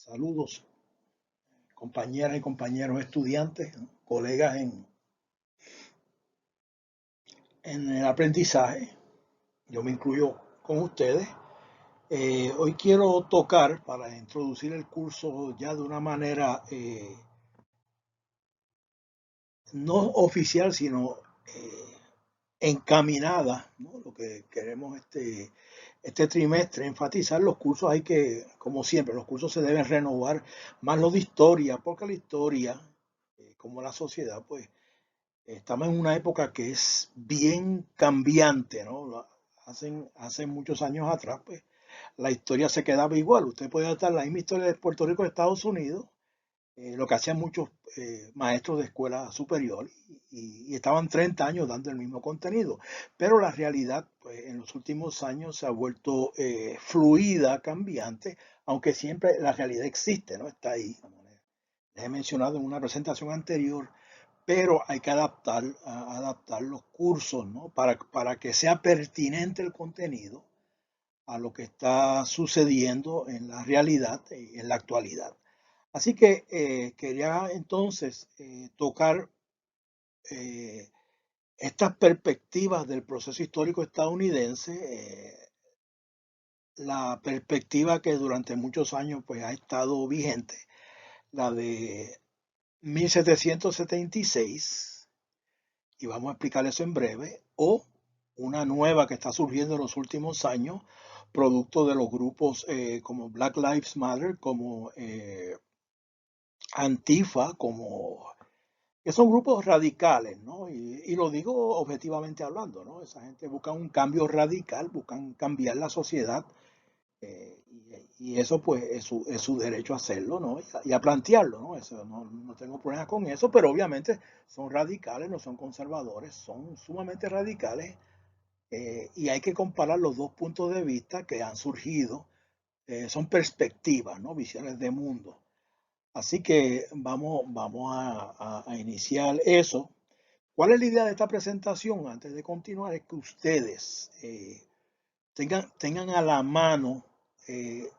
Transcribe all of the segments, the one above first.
Saludos, compañeras y compañeros estudiantes, colegas en el aprendizaje. Yo me incluyo con ustedes. Hoy quiero tocar, para introducir el curso ya de una manera no oficial, sino encaminada, ¿no? Lo que queremos este trimestre, enfatizar los cursos. Hay que, como siempre, los cursos se deben renovar, más lo de historia, porque la historia, como la sociedad, pues estamos en una época que es bien cambiante, ¿no? Hace muchos años atrás, pues la historia se quedaba igual. Usted puede estar la misma historia de Puerto Rico y Estados Unidos, lo que hacían muchos maestros de escuela superior, y estaban 30 años dando el mismo contenido. Pero la realidad, pues, en los últimos años se ha vuelto fluida, cambiante, aunque siempre la realidad existe, ¿no? Está ahí, como les he mencionado en una presentación anterior, pero hay que adaptar los cursos, ¿no? Para que sea pertinente el contenido a lo que está sucediendo en la realidad y en la actualidad. Así que quería entonces tocar eh, estas perspectivas del proceso histórico estadounidense, la perspectiva que durante muchos años pues, ha estado vigente, la de 1776, y vamos a explicar eso en breve, o una nueva que está surgiendo en los últimos años, producto de los grupos como Black Lives Matter, como Antifa, que son grupos radicales, ¿no? Y lo digo objetivamente hablando, ¿no? Esa gente busca un cambio radical, buscan cambiar la sociedad, y eso pues es su derecho a hacerlo, ¿no? Y a plantearlo, ¿no? Eso, no tengo problemas con eso, pero obviamente son radicales, no son conservadores, son sumamente radicales, y hay que comparar los dos puntos de vista que han surgido. Son perspectivas, ¿no? Visiones de mundo. Así que vamos a iniciar eso. ¿Cuál es la idea de esta presentación? Antes de continuar, es que ustedes tengan a la mano eh,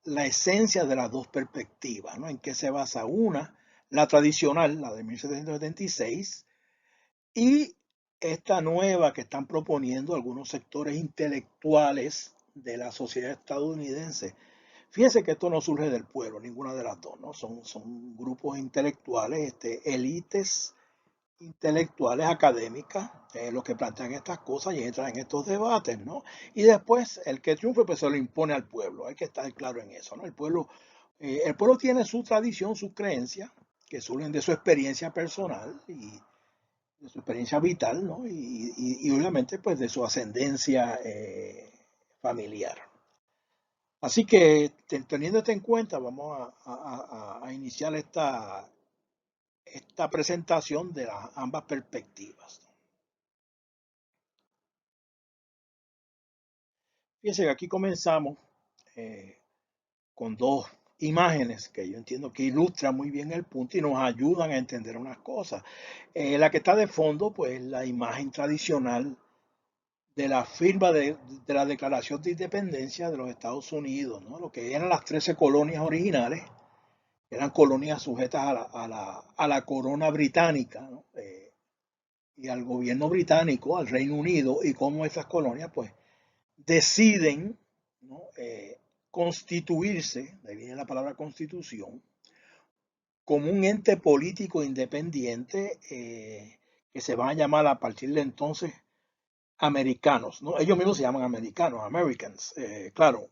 la esencia de las dos perspectivas, ¿no? En qué se basa una, la tradicional, la de 1776, y esta nueva que están proponiendo algunos sectores intelectuales de la sociedad estadounidense. Fíjense que esto no surge del pueblo, ninguna de las dos, ¿no? Son grupos intelectuales, élites intelectuales, académicas, los que plantean estas cosas y entran en estos debates, ¿no? Y después el que triunfe pues se lo impone al pueblo, hay que estar claro en eso, ¿no? El pueblo tiene su tradición, sus creencias, que surgen de su experiencia personal y de su experiencia vital, ¿no? Y obviamente pues de su ascendencia familiar. Así que teniendo esto en cuenta, vamos a iniciar esta presentación de las ambas perspectivas. Fíjense que aquí comenzamos eh, con dos imágenes que yo entiendo que ilustran muy bien el punto y nos ayudan a entender unas cosas. La que está de fondo, pues la imagen tradicional de la firma de la Declaración de Independencia de los Estados Unidos, ¿no? Lo que eran las 13 colonias originales, eran colonias sujetas a la corona británica, ¿no? Y al gobierno británico, al Reino Unido, y cómo esas colonias pues deciden, ¿no? Constituirse, de ahí viene la palabra constitución, como un ente político independiente, que se van a llamar a partir de entonces americanos, ¿no? Ellos mismos se llaman americanos, Americans. Claro,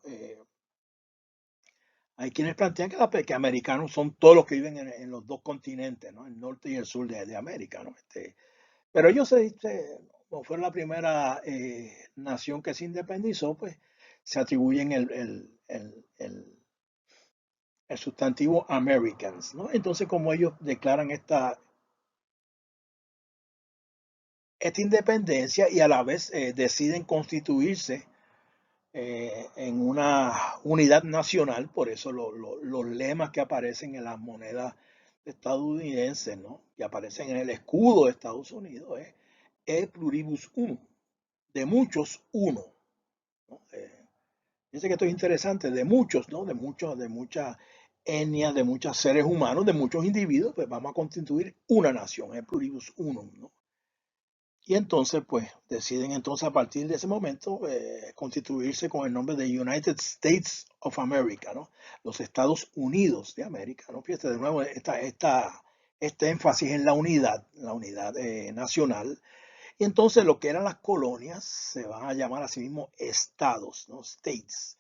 hay quienes plantean que americanos son todos los que viven en los dos continentes, ¿no? El norte y el sur de América, ¿no? Pero ellos como fueron la primera nación que se independizó, pues se atribuyen el sustantivo Americans, ¿no? Entonces, como ellos declaran esta independencia y a la vez deciden constituirse en una unidad nacional, por eso los lemas que aparecen en las monedas estadounidenses, ¿no? Que aparecen en el escudo de Estados Unidos, es E pluribus unum, de muchos uno, ¿no? Fíjense que esto es interesante, de muchos, ¿no? De muchas. etnias, de muchos seres humanos, de muchos individuos, pues vamos a constituir una nación, el pluribus unum, ¿no? Y entonces, pues, deciden entonces a partir de ese momento constituirse con el nombre de United States of America, ¿no? Los Estados Unidos de América, ¿no? Fíjate de nuevo este énfasis en la unidad nacional. Y entonces lo que eran las colonias se van a llamar a sí mismos estados, ¿no? States.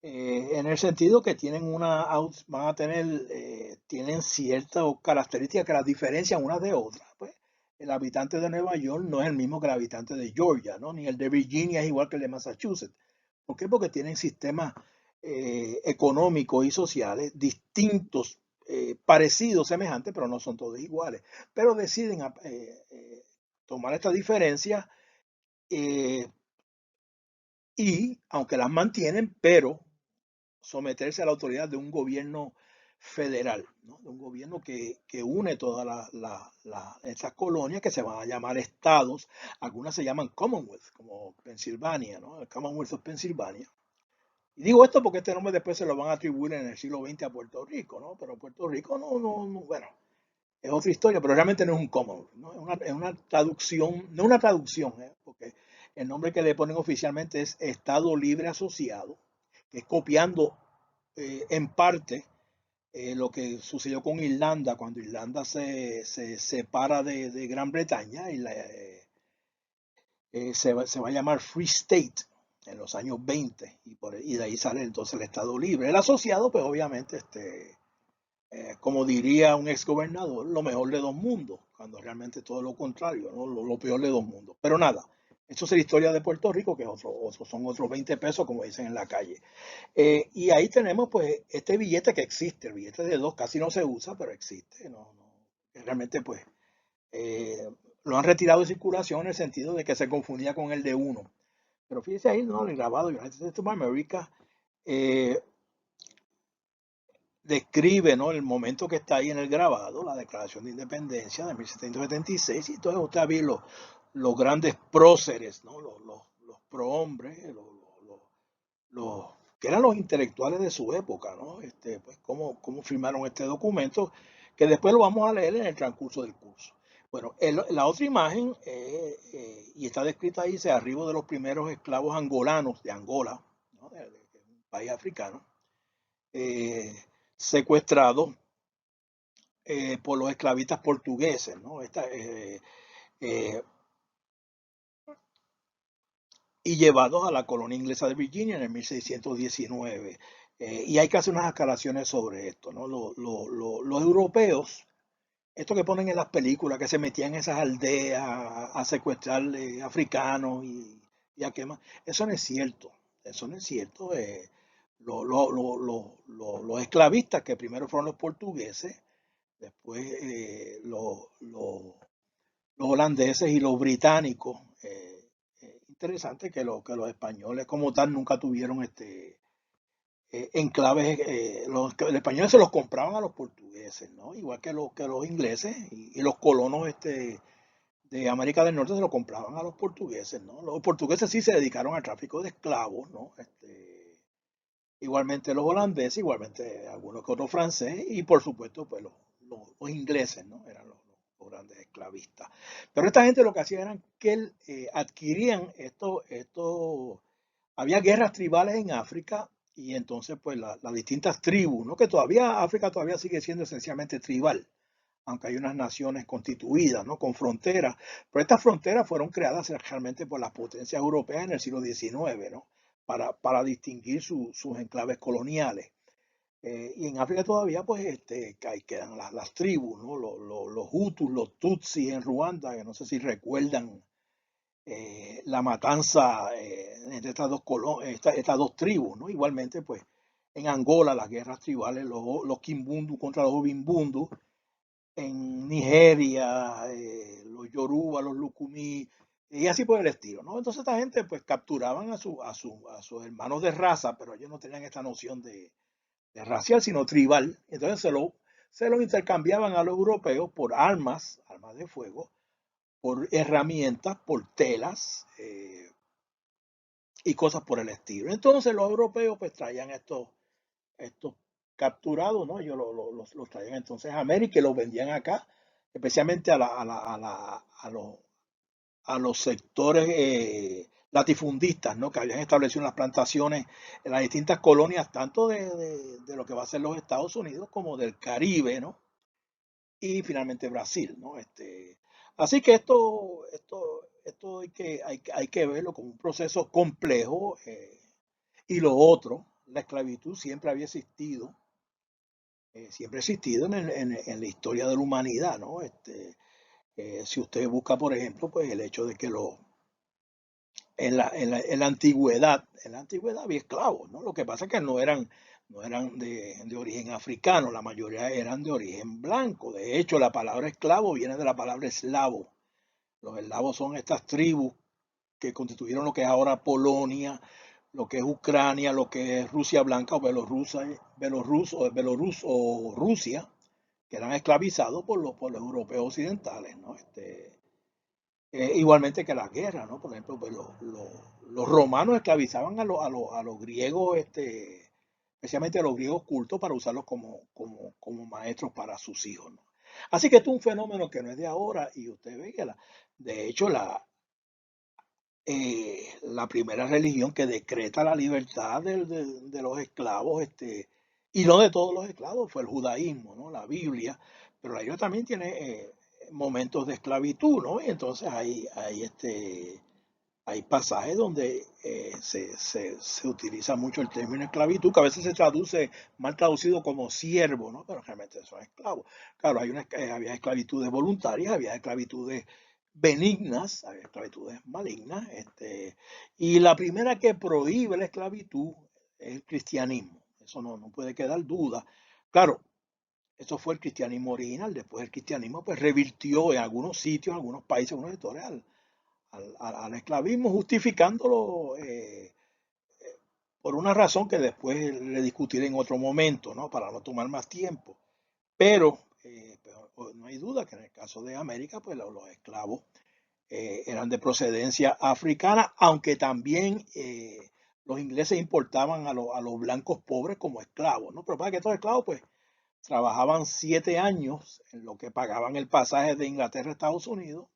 En el sentido que tienen van a tener, tienen ciertas características que las diferencian unas de otras. Pues el habitante de Nueva York no es el mismo que el habitante de Georgia, ¿no? Ni el de Virginia es igual que el de Massachusetts. ¿Por qué? Porque tienen sistemas económicos y sociales distintos, parecidos, semejantes, pero no son todos iguales. Pero deciden tomar esta diferencia eh, y, aunque las mantienen, pero someterse a la autoridad de un gobierno federal, ¿no? De un gobierno que une todas estas colonias que se van a llamar estados. Algunas se llaman Commonwealth, como Pensilvania, ¿no? El Commonwealth of Pennsylvania. Y digo esto porque este nombre después se lo van a atribuir en el siglo XX a Puerto Rico, ¿no? Pero Puerto Rico bueno, es otra historia, pero realmente no es un Commonwealth, ¿no? Es una traducción, no una traducción, porque el nombre que le ponen oficialmente es Estado Libre Asociado, que es copiando en parte lo que sucedió con Irlanda cuando Irlanda se separa de Gran Bretaña y se va a llamar Free State en los años 20 y de ahí sale entonces el Estado Libre. El asociado, pues obviamente, como diría un exgobernador, lo mejor de dos mundos, cuando realmente todo lo contrario, ¿no? Lo peor de dos mundos. Pero nada, esto es la historia de Puerto Rico, que es son otros 20 pesos, como dicen en la calle. Y ahí tenemos pues este billete que existe, el billete de dos casi no se usa, pero existe, realmente pues eh, lo han retirado de circulación en el sentido de que se confundía con el de uno. Pero fíjese ahí, ¿no? El grabado United States of America eh, describe, ¿no? El momento que está ahí en el grabado, la Declaración de Independencia de 1776, y entonces usted ve los grandes próceres, ¿no? Los prohombres, los que eran los intelectuales de su época, ¿no? Pues cómo firmaron este documento, que después lo vamos a leer en el transcurso del curso. Bueno, la otra imagen, y está descrita ahí, se arribo de los primeros esclavos angolanos de Angola, ¿no? De un país africano, eh, secuestrados por los esclavistas portugueses, ¿no? Eh, y llevados a la colonia inglesa de Virginia en el 1619. Y hay que hacer unas aclaraciones sobre esto, ¿no? Los europeos, esto que ponen en las películas, que se metían en esas aldeas a secuestrar africanos y a quemar, eso no es cierto, eso no es cierto. Los esclavistas, que primero fueron los portugueses, después los holandeses y los británicos. Interesante que los españoles como tal nunca tuvieron enclaves. Los españoles se los compraban a los portugueses, ¿no? Igual que los ingleses y los colonos de América del Norte se lo compraban a los portugueses, ¿no? Los portugueses sí se dedicaron al tráfico de esclavos, ¿no? Igualmente los holandeses, igualmente algunos que otros franceses y por supuesto pues los ingleses, ¿no? Eran los grandes esclavistas. Pero esta gente lo que hacía era que adquirían había guerras tribales en África y entonces pues las distintas tribus, ¿no? Que todavía África todavía sigue siendo esencialmente tribal, aunque hay unas naciones constituidas, ¿no? Con fronteras, pero estas fronteras fueron creadas realmente por las potencias europeas en el siglo XIX, ¿no? Para distinguir sus enclaves coloniales. Y en África todavía, pues, quedan las tribus, ¿no? Los Hutus, los Tutsis en Ruanda, que no sé si recuerdan la matanza entre estas dos tribus, ¿no? Igualmente, pues, en Angola, las guerras tribales, los Kimbundu contra los Ovimbundu, en Nigeria, los Yoruba, los Lukumi, y así por el estilo, ¿no? Entonces esta gente pues capturaban a sus hermanos de raza, pero ellos no tenían esta noción de racial, sino tribal. Entonces se lo intercambiaban a los europeos por armas de fuego, por herramientas, por telas y cosas por el estilo. Entonces los europeos pues traían estos capturados, ¿no? Ellos los traían entonces a América y los vendían acá, especialmente a los sectores latifundistas, ¿no? Que habían establecido las plantaciones en las distintas colonias, tanto de lo que va a ser los Estados Unidos como del Caribe, ¿no? Y finalmente Brasil, ¿no? Así que esto hay que verlo como un proceso complejo. Y lo otro, la esclavitud siempre ha existido en la historia de la humanidad, ¿no? Si usted busca, por ejemplo, pues el hecho de que en la antigüedad había esclavos, ¿no? Lo que pasa es que no eran de origen africano, la mayoría eran de origen blanco. De hecho, la palabra esclavo viene de la palabra eslavo. Los eslavos son estas tribus que constituyeron lo que es ahora Polonia, lo que es Ucrania, lo que es Rusia blanca o Belorus o Rusia, que eran esclavizados por los europeos occidentales, ¿no? Igualmente que las guerras, ¿no? Por ejemplo, pues los romanos esclavizaban a los griegos, especialmente a los griegos cultos, para usarlos como maestros para sus hijos, ¿no? Así que esto es un fenómeno que no es de ahora y usted ve que de hecho la primera religión que decreta la libertad de los esclavos, y no de todos los esclavos, fue el judaísmo, ¿no? La Biblia, pero la Biblia también tiene momentos de esclavitud, ¿no? Y entonces hay pasajes donde se utiliza mucho el término esclavitud, que a veces se traduce mal traducido como siervo, ¿no? Pero realmente son esclavos. Claro, había esclavitudes voluntarias, había esclavitudes benignas, había esclavitudes malignas, y la primera que prohíbe la esclavitud es el cristianismo. Eso no puede quedar duda. Claro, eso fue el cristianismo original. Después el cristianismo pues revirtió en algunos sitios, en algunos países, en algunos sectores al esclavismo, justificándolo por una razón que después le discutiré en otro momento, ¿no? Para no tomar más tiempo. Pero no hay duda que en el caso de América, pues los esclavos eran de procedencia africana, aunque también los ingleses importaban a los blancos pobres como esclavos, ¿no? Pero para que estos esclavos, pues, trabajaban 7 años en lo que pagaban el pasaje de Inglaterra a Estados Unidos,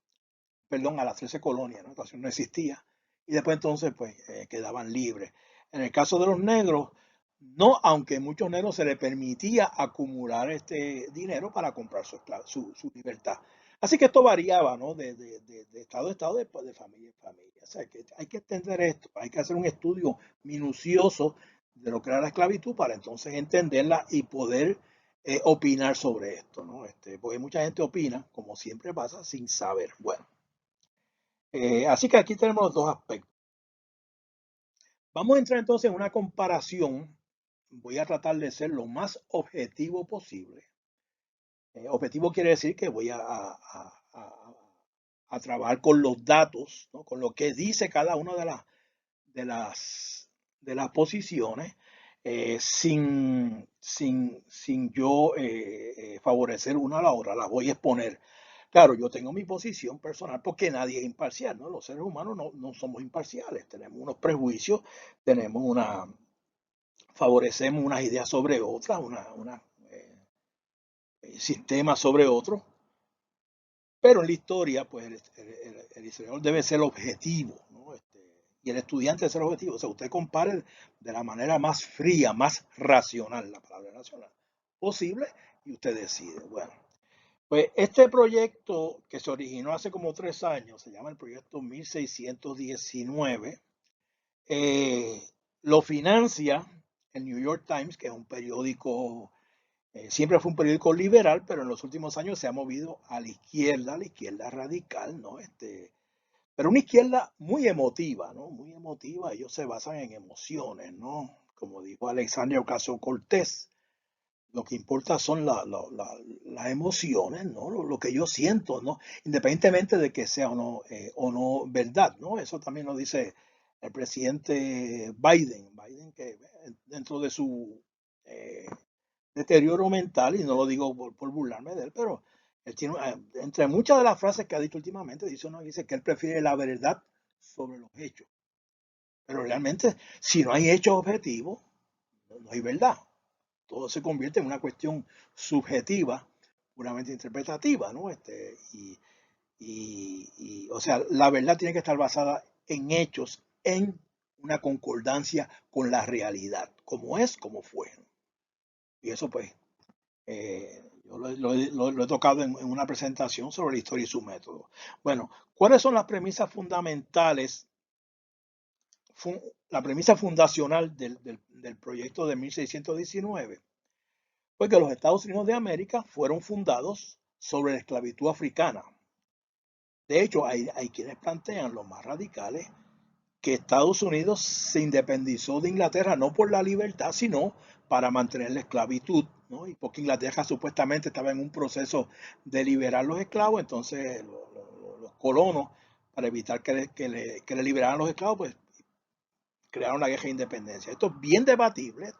perdón, a las 13 colonias, ¿no? Entonces no existía. Y después entonces, pues, quedaban libres. En el caso de los negros, no, aunque a muchos negros se les permitía acumular este dinero para comprar su libertad. Así que esto variaba, ¿no? De estado a estado, de familia en familia. O sea, que hay que entender esto, hay que hacer un estudio minucioso de lo que era la esclavitud para entonces entenderla y poder opinar sobre esto, ¿no? Porque mucha gente opina, como siempre pasa, sin saber. Bueno, así que aquí tenemos los dos aspectos. Vamos a entrar entonces en una comparación. Voy a tratar de ser lo más objetivo posible. Objetivo quiere decir que voy a trabajar con los datos, ¿no? Con lo que dice cada una de las, de las posiciones, sin yo favorecer una a la otra. Las voy a exponer. Claro, yo tengo mi posición personal porque nadie es imparcial, ¿no? Los seres humanos no somos imparciales, tenemos unos prejuicios, tenemos favorecemos unas ideas sobre otras, una sistemas sobre otros, pero en la historia, pues el historiador debe ser objetivo, ¿no? Y el estudiante debe ser objetivo. O sea, usted compare de la manera más fría, más racional, la palabra racional, posible, y usted decide. Bueno, pues este proyecto que se originó hace como 3 años, se llama el proyecto 1619, eh, lo financia el New York Times, que es un periódico, siempre fue un periódico liberal, pero en los últimos años se ha movido a la izquierda radical, ¿no? Pero una izquierda muy emotiva, ¿no? Muy emotiva, ellos se basan en emociones, ¿no? Como dijo Alexandria Ocasio-Cortez, lo que importa son las emociones, ¿no? Lo que yo siento, ¿no? Independientemente de que sea o no verdad, ¿no? Eso también lo dice el presidente Biden. Biden que dentro de su eh, deterioro mental, y no lo digo por burlarme de él, pero él tiene, entre muchas de las frases que ha dicho últimamente, dice que él prefiere la verdad sobre los hechos. Pero realmente, si no hay hechos objetivos, no hay verdad. todo se convierte en una cuestión subjetiva, puramente interpretativa, ¿no? O sea, la verdad tiene que estar basada en hechos, en una concordancia con la realidad, como es, como fue. Y eso pues, yo lo he tocado en una presentación sobre la historia y su método. Bueno, ¿cuáles son las premisas fundamentales? La premisa fundacional del proyecto de 1619 fue que los Estados Unidos de América fueron fundados sobre la esclavitud africana. De hecho, hay quienes plantean, los más radicales, que Estados Unidos se independizó de Inglaterra no por la libertad, sino para mantener la esclavitud, ¿no? Y porque Inglaterra supuestamente estaba en un proceso de liberar los esclavos, entonces los colonos, para evitar que le liberaran los esclavos, pues crearon la guerra de independencia. Esto es bien debatible,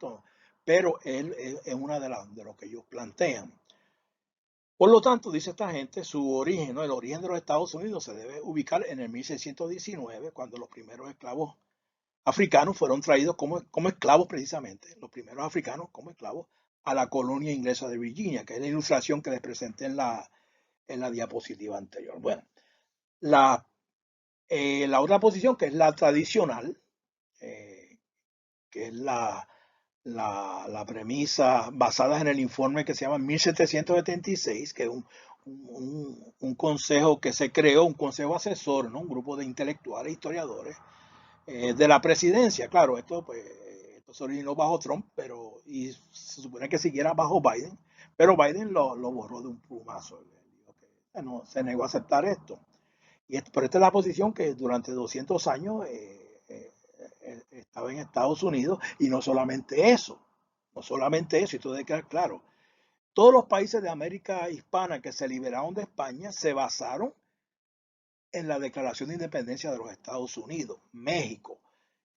pero es una de lo que ellos plantean. Por lo tanto, dice esta gente, su origen, ¿no? El origen de los Estados Unidos se debe ubicar en el 1619, cuando los primeros esclavos africanos fueron traídos como esclavos precisamente, los primeros africanos como esclavos, a la colonia inglesa de Virginia, que es la ilustración que les presenté en la diapositiva anterior. Bueno, la otra posición, que es la tradicional, que es la premisa basada en el informe que se llama 1776, que es un consejo que se creó, un consejo asesor, ¿no? Un grupo de intelectuales, historiadores, de la presidencia. Claro, esto se originó bajo Trump, y se supone que siguiera bajo Biden, pero Biden lo borró de un plumazo. Dijo que no, se negó a aceptar esto. Pero esta es la posición que durante 200 años estaba en Estados Unidos, y no solamente eso, y todo debe quedar claro. Todos los países de América hispana que se liberaron de España se basaron en la Declaración de Independencia de los Estados Unidos. México,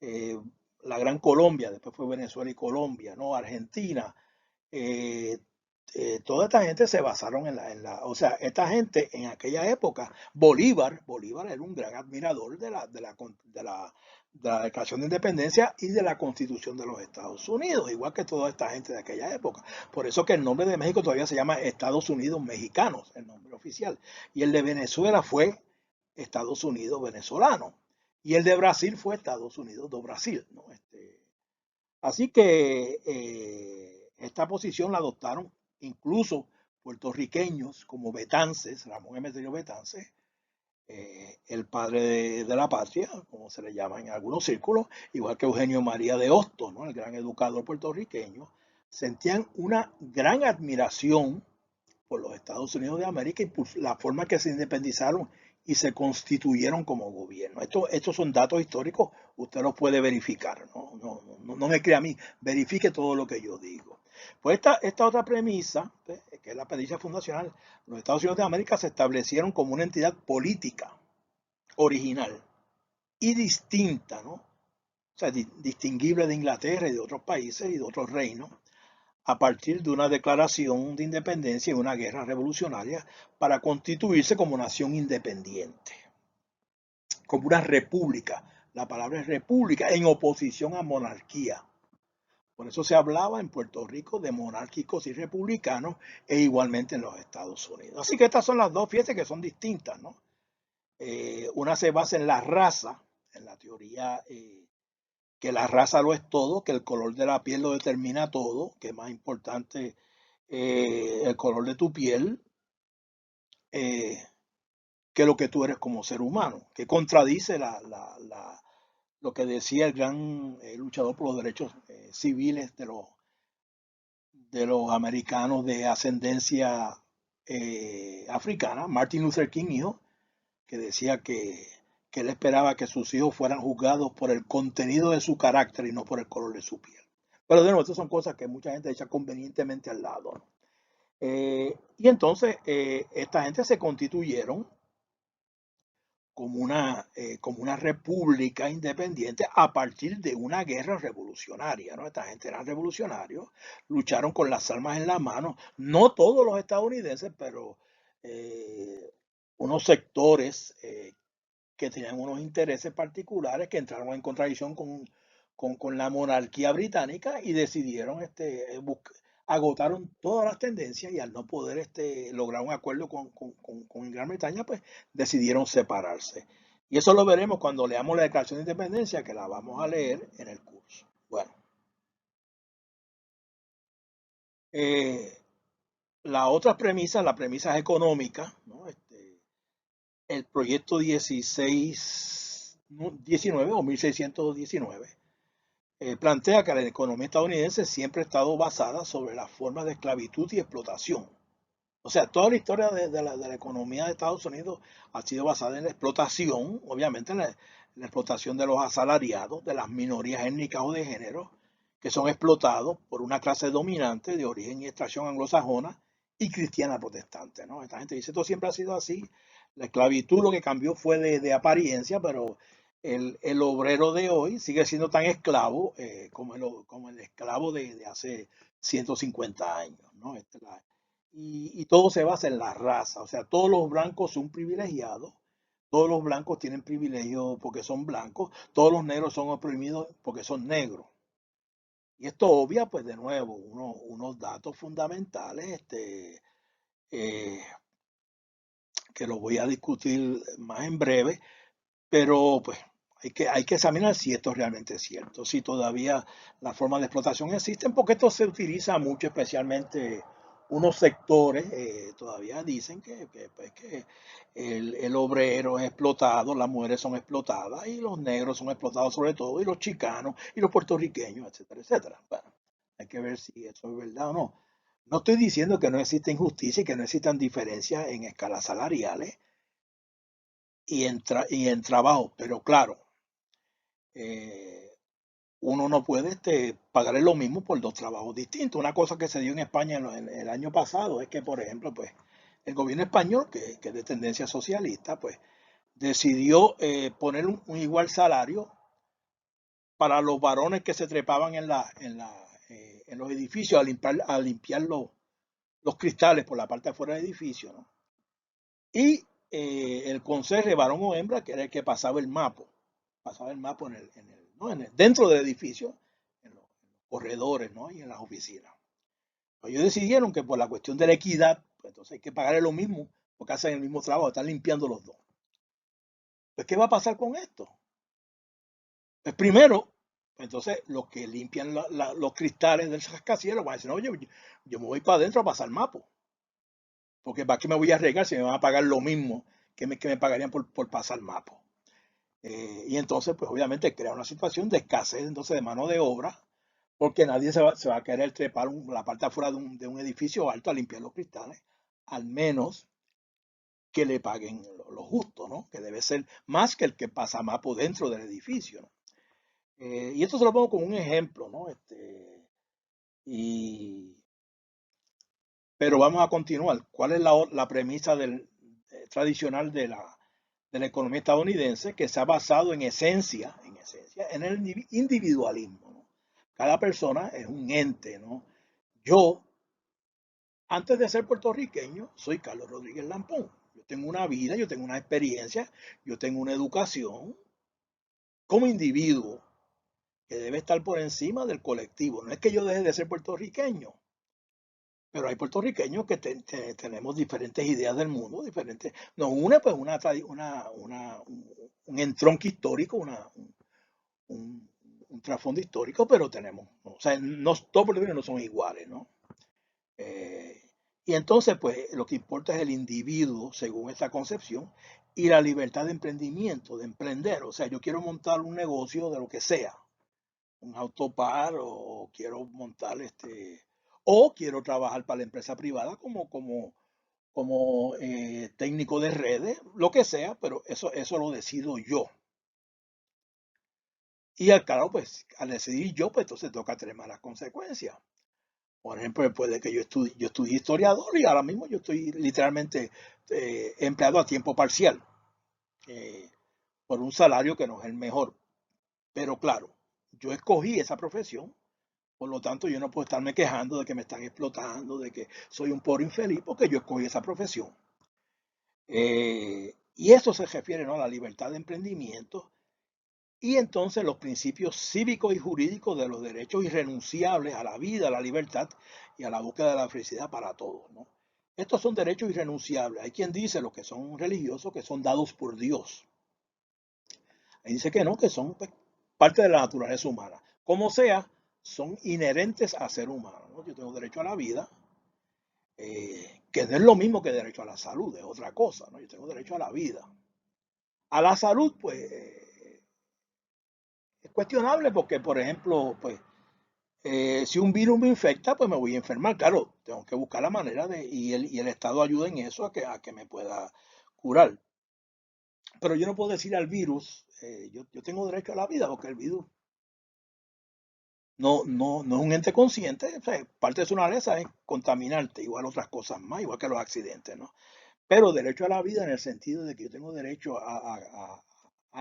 eh, la Gran Colombia, después fue Venezuela y Colombia, ¿no? Argentina, eh, toda esta gente se basaron o sea, esta gente en aquella época, Bolívar era un gran admirador de la Declaración de Independencia y de la Constitución de los Estados Unidos, igual que toda esta gente de aquella época. Por eso que el nombre de México todavía se llama Estados Unidos Mexicanos, el nombre oficial. Y el de Venezuela fue Estados Unidos Venezolano. Y el de Brasil fue Estados Unidos do Brasil, ¿no? Así que esta posición la adoptaron incluso puertorriqueños como Betances, Ramón Emeterio Betances, el padre de la patria, como se le llama en algunos círculos, igual que Eugenio María de Hostos, ¿no? El gran educador puertorriqueño, sentían una gran admiración por los Estados Unidos de América y por la forma que se independizaron y se constituyeron como gobierno. Estos son datos históricos, usted los puede verificar, no me crea a mí, verifique todo lo que yo digo. Pues esta otra premisa, que es la premisa fundacional, los Estados Unidos de América se establecieron como una entidad política original y distinta, ¿no? O sea, distinguible de Inglaterra y de otros países y de otros reinos, a partir de una declaración de independencia y una guerra revolucionaria para constituirse como nación independiente, como una república. La palabra es república, en oposición a monarquía. Por eso se hablaba en Puerto Rico de monárquicos y republicanos, e igualmente en los Estados Unidos. Así que estas son las dos, fíjense que son distintas, ¿no? Una se basa en la raza, en la teoría que la raza lo es todo, que el color de la piel lo determina todo, que es más importante el color de tu piel eh, que lo que tú eres como ser humano, que contradice lo que decía el gran luchador por los derechos civiles de los americanos de ascendencia africana, Martin Luther King, hijo, que decía que él esperaba que sus hijos fueran juzgados por el contenido de su carácter y no por el color de su piel. Pero de nuevo, estas son cosas que mucha gente echa convenientemente al lado, ¿no? Y entonces esta gente se constituyeron como una república independiente a partir de una guerra revolucionaria, ¿no? Esta gente eran revolucionarios, lucharon con las armas en la mano, no todos los estadounidenses, pero unos sectores que tenían unos intereses particulares que entraron en contradicción con la monarquía británica y decidieron agotaron todas las tendencias y al no poder lograr un acuerdo con Gran Bretaña, pues decidieron separarse. Y eso lo veremos cuando leamos la Declaración de Independencia, que la vamos a leer en el curso. Bueno, eh, la otra premisa, la premisa es económica, ¿no? El proyecto 19 o 1619 plantea que la economía estadounidense siempre ha estado basada sobre las formas de esclavitud y explotación. O sea, toda la historia de la economía de Estados Unidos ha sido basada en la explotación, obviamente en la explotación de los asalariados, de las minorías étnicas o de género, que son explotados por una clase dominante de origen y extracción anglosajona y cristiana protestante, ¿no? Esta gente dice, esto siempre ha sido así. La esclavitud lo que cambió fue de apariencia, pero el obrero de hoy sigue siendo tan esclavo como el esclavo de hace 150 años, ¿no? Y todo se basa en la raza, o sea, todos los blancos son privilegiados, todos los blancos tienen privilegios porque son blancos, todos los negros son oprimidos porque son negros. Y esto obvia, pues de nuevo, unos datos fundamentales eh, que los voy a discutir más en breve, pero pues hay que examinar si esto realmente es cierto, si todavía las formas de explotación existen, porque esto se utiliza mucho, especialmente unos sectores todavía dicen que el obrero es explotado, las mujeres son explotadas y los negros son explotados sobre todo, y los chicanos y los puertorriqueños, etcétera, etcétera. Bueno, hay que ver si eso es verdad o no. No estoy diciendo que no exista injusticia y que no existan diferencias en escalas salariales y en trabajo, pero claro, eh, uno no puede pagarle lo mismo por dos trabajos distintos. Una cosa que se dio en España en el año pasado es que, por ejemplo, pues el gobierno español, que es de tendencia socialista, pues decidió poner un igual salario para los varones que se trepaban en los edificios a limpiar los cristales por la parte de afuera del edificio, ¿no? Y el conserje, varón o hembra, que era el que pasaba el mapa ¿no? dentro del edificio, en los corredores, ¿no? Y en las oficinas. Pues ellos decidieron que por la cuestión de la equidad, pues entonces hay que pagarle lo mismo, porque hacen el mismo trabajo, están limpiando los dos. Pues, ¿qué va a pasar con esto? Pues primero, entonces los que limpian los cristales del rascacielos van a decir, no, yo me voy para adentro a pasar mapo, porque ¿para qué me voy a arriesgar si me van a pagar lo mismo que me pagarían por pasar mapo? Y entonces, pues obviamente crea una situación de escasez entonces de mano de obra, porque nadie se va a querer trepar la parte afuera de un edificio alto a limpiar los cristales, al menos que le paguen lo justo, ¿no? Que debe ser más que el que pasa mapo dentro del edificio, ¿no? Y esto se lo pongo como un ejemplo, ¿no? Y, pero vamos a continuar. ¿Cuál es la premisa tradicional de la economía estadounidense? Que se ha basado en el individualismo, ¿no? Cada persona es un ente, ¿no? Yo, antes de ser puertorriqueño, soy Carlos Rodríguez Lampón. Yo tengo una vida, yo tengo una experiencia, yo tengo una educación como individuo que debe estar por encima del colectivo. No es que yo deje de ser puertorriqueño, pero hay puertorriqueños que tenemos diferentes ideas del mundo, diferentes. Nos une pues un entronque histórico, un, un trasfondo histórico, pero tenemos, o sea, no, todos los puertorriqueños no son iguales, ¿no? Eh, y entonces, pues, lo que importa es el individuo, según esta concepción, y la libertad de emprendimiento, de emprender. O sea, yo quiero montar un negocio de lo que sea, un autopar, o quiero montar o quiero trabajar para la empresa privada como técnico de redes, lo que sea, pero eso lo decido yo. Y al claro, pues, al decidir yo, pues entonces toca tener malas consecuencias. Por ejemplo, después de que yo estudié historiador y ahora mismo yo estoy literalmente empleado a tiempo parcial eh, por un salario que no es el mejor. Pero claro, yo escogí esa profesión, por lo tanto yo no puedo estarme quejando de que me están explotando, de que soy un pobre infeliz, porque yo escogí esa profesión. Y eso se refiere, ¿no?, a la libertad de emprendimiento Y entonces los principios cívicos y jurídicos de los derechos irrenunciables a la vida, a la libertad y a la búsqueda de la felicidad para todos, ¿no? Estos son derechos irrenunciables. Hay quien dice, los que son religiosos, que son dados por Dios. Hay dice que no, que son pues, parte de la naturaleza humana. Como sea, son inherentes al ser humano, ¿no? Yo tengo derecho a la vida, que no es lo mismo que derecho a la salud, es otra cosa, ¿no? Yo tengo derecho a la vida. A la salud, pues, es cuestionable porque, por ejemplo, pues, si un virus me infecta, pues me voy a enfermar. Claro, tengo que buscar la manera y el Estado ayuda en eso a que me pueda curar. Pero yo no puedo decir al virus, yo tengo derecho a la vida, porque el virus no es un ente consciente. O sea, parte de su naturaleza es contaminarte, igual otras cosas más, igual que los accidentes, ¿no? Pero derecho a la vida en el sentido de que yo tengo derecho a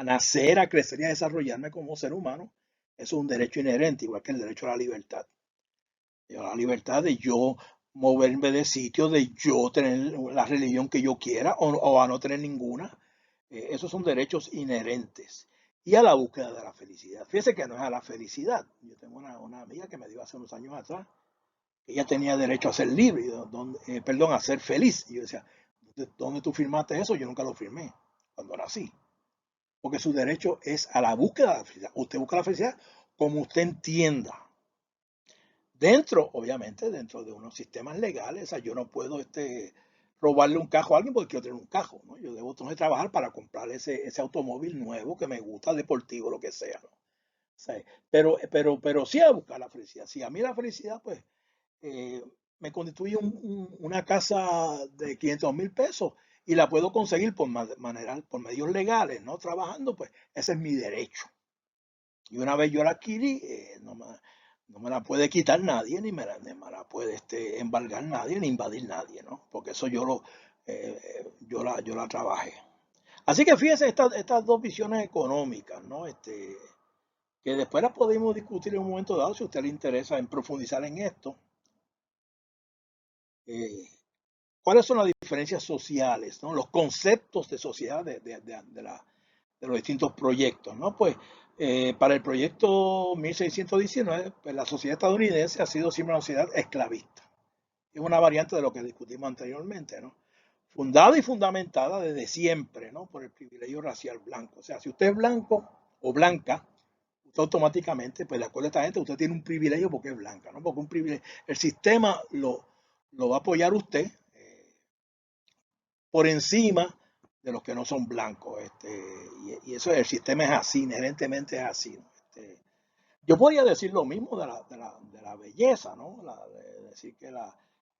nacer, a crecer y a desarrollarme como ser humano, eso es un derecho inherente, igual que el derecho a la libertad. La libertad de yo moverme de sitio, de yo tener la religión que yo quiera o a no tener ninguna. Esos son derechos inherentes. Y a la búsqueda de la felicidad. Fíjese que no es a la felicidad. Yo tengo una amiga que me dijo hace unos años atrás que ella tenía derecho a ser libre, perdón, a ser feliz. Y yo decía, ¿dónde tú firmaste eso? Yo nunca lo firmé cuando nací. Porque su derecho es a la búsqueda de la felicidad. Usted busca la felicidad como usted entienda. Dentro, obviamente, dentro de unos sistemas legales. O sea, yo no puedo robarle un cajo a alguien porque quiero tener un cajo, ¿no? Yo debo entonces trabajar para comprar ese automóvil nuevo que me gusta, deportivo, lo que sea, ¿no? O sea, pero sí a buscar la felicidad. Sí, a mí la felicidad, pues, eh, me constituye una casa de 500,000 pesos y la puedo conseguir por medios legales, ¿no? Trabajando, pues, ese es mi derecho. Y una vez yo la adquirí, no me la puede quitar nadie, ni me la puede embargar nadie, ni invadir nadie, ¿no? Porque eso yo la trabajé. Así que fíjense estas dos visiones económicas, ¿no? Que después las podemos discutir en un momento dado si a usted le interesa en profundizar en esto. Eh, ¿Cuáles son las diferencias sociales, ¿no? Los conceptos de sociedad de los distintos proyectos, ¿no? Pues para el proyecto 1619, pues la sociedad estadounidense ha sido siempre una sociedad esclavista. Es una variante de lo que discutimos anteriormente, ¿no? Fundada y fundamentada desde siempre, ¿no? Por el privilegio racial blanco. O sea, si usted es blanco o blanca, usted automáticamente, pues de acuerdo a esta gente, usted tiene un privilegio porque es blanca, ¿no? Porque un privilegio, el sistema lo va a apoyar usted por encima de los que no son blancos. Y eso, el sistema es así, inherentemente es así, ¿no? Yo podría decir lo mismo de la belleza, ¿no? De decir que